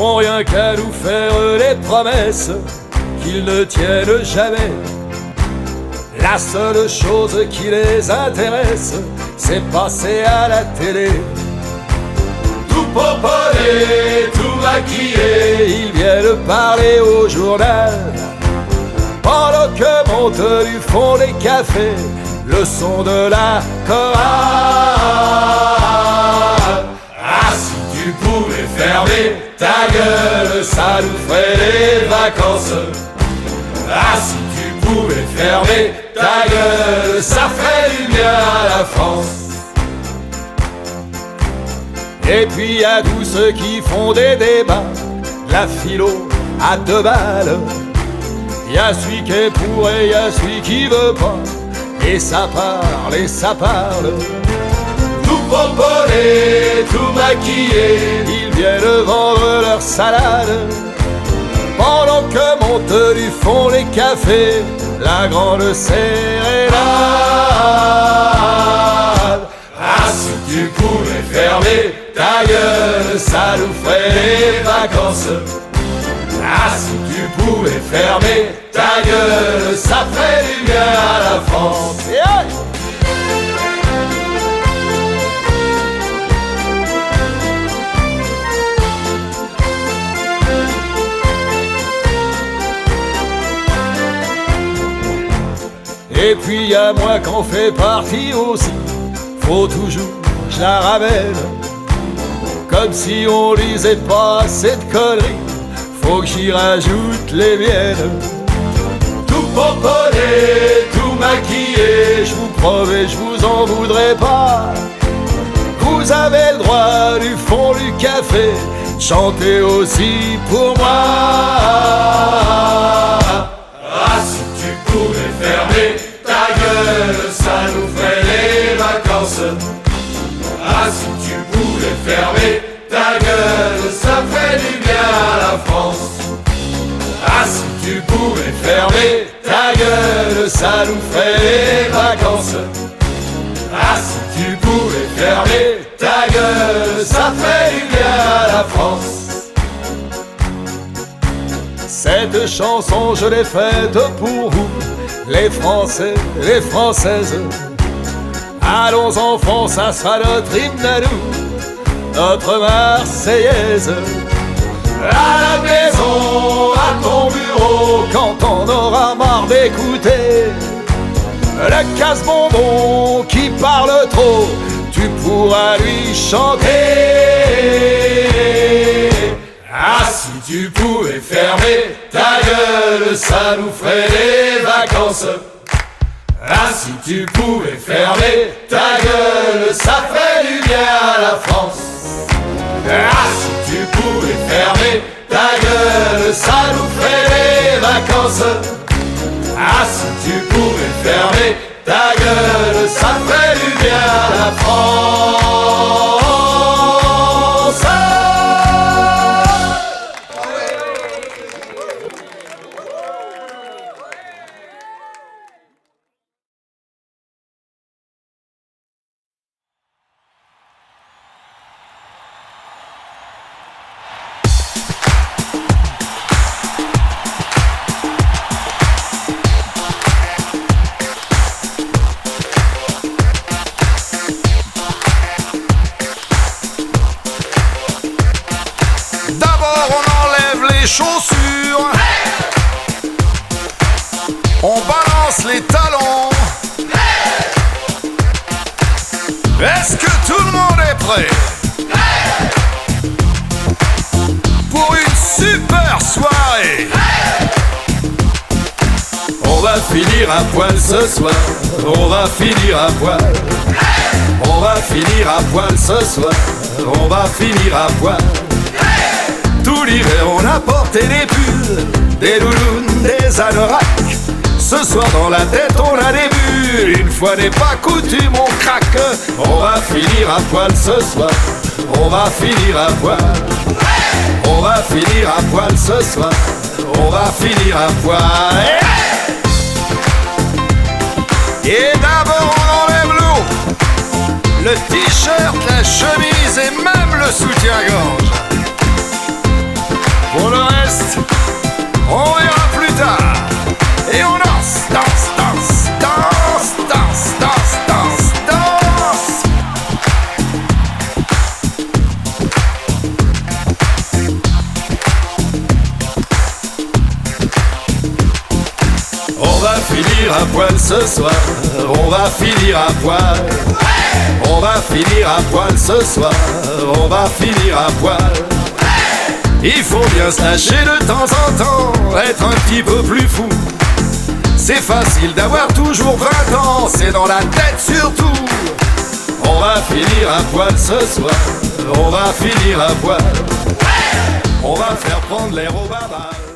font rien qu'à nous faire des promesses qu'ils ne tiennent jamais. La seule chose qui les intéresse, c'est passer à la télé. Tout pomponné, tout maquillé, ils viennent parler au journal, pendant que monte du fond des cafés le son de la chorale. Ah, si tu pouvais fermer ta gueule, ça nous ferait des vacances. Ah, si tu pouvais fermer ta gueule, ça ferait du bien à la France. Et puis y a tous ceux qui font des débats, la philo à 2 balles. Y a celui qui est pour et y a celui qui veut pas, et ça parle et ça parle. Tout pomponné, tout maquillé, ils viennent vendre leur salade, pendant que monte du fond des cafés la grande sérénade. Ah, si tu pouvais fermer ta gueule, ça nous ferait des vacances. Ah, si tu pouvais fermer ta gueule, ça ferait du bien à la France. Yeah! Et puis y a moi qu'en fait partie aussi, faut toujours que je la ramène. Comme si on disait pas assez de conneries, faut que j'y rajoute les miennes. Tout pomponné, tout maquillé, je vous promets, je vous en voudrais pas. Vous avez le droit du fond du café, chantez aussi pour moi. Ah, si tu pouvais fermer ta gueule, ça nous ferait les vacances. Ah, si tu pouvais fermer ta gueule, ça ferait du bien à la France. Ah, si tu pouvais fermer ta gueule, ça nous ferait les vacances. Ah, si tu pouvais fermer ta gueule, ça ferait du bien à la France. Cette chanson, je l'ai faite pour vous, les Français, les Françaises. Allons enfants, ça sera notre hymne à nous, notre Marseillaise. À la maison, à ton bureau, quand on aura marre d'écouter le casse-bonbon qui parle trop, tu pourras lui chanter. Ah, si tu pouvais fermer ta gueule, ça nous ferait des vacances. Ah, si tu pouvais fermer ta gueule, ça ferait du bien à la France. Ah, si tu pouvais fermer ta gueule, ça nous ferait des vacances. Ah, si tu pouvais fermer ta gueule, ça ferait du bien à la France. Chaussures, on balance les talons. Est-ce que tout le monde est prêt pour une super soirée? On va finir à poil ce soir, on va finir à poil. On va finir à poil ce soir, on va finir à poil. Tout l'hiver on a porté des pulls, des doudounes, des anoraks. Ce soir dans la tête on a des bulles, une fois n'est pas coutume on craque. On va finir à poil ce soir, on va finir à poil. On va finir à poil ce soir, on va finir à poil. Et d'abord on enlève l'eau, le t-shirt, la chemise et même le soutien-gorge. Pour le reste, on verra plus tard. Et on danse, danse, danse, danse, danse, danse, danse, danse. On va finir à poil ce soir, on va finir à poil. On va finir à poil ce soir, on va finir à poil. Il faut bien se lâcher de temps en temps, être un petit peu plus fou. C'est facile d'avoir toujours 20 ans, c'est dans la tête surtout. On va finir à poil ce soir, on va finir à poil. On va faire prendre l'air au babal.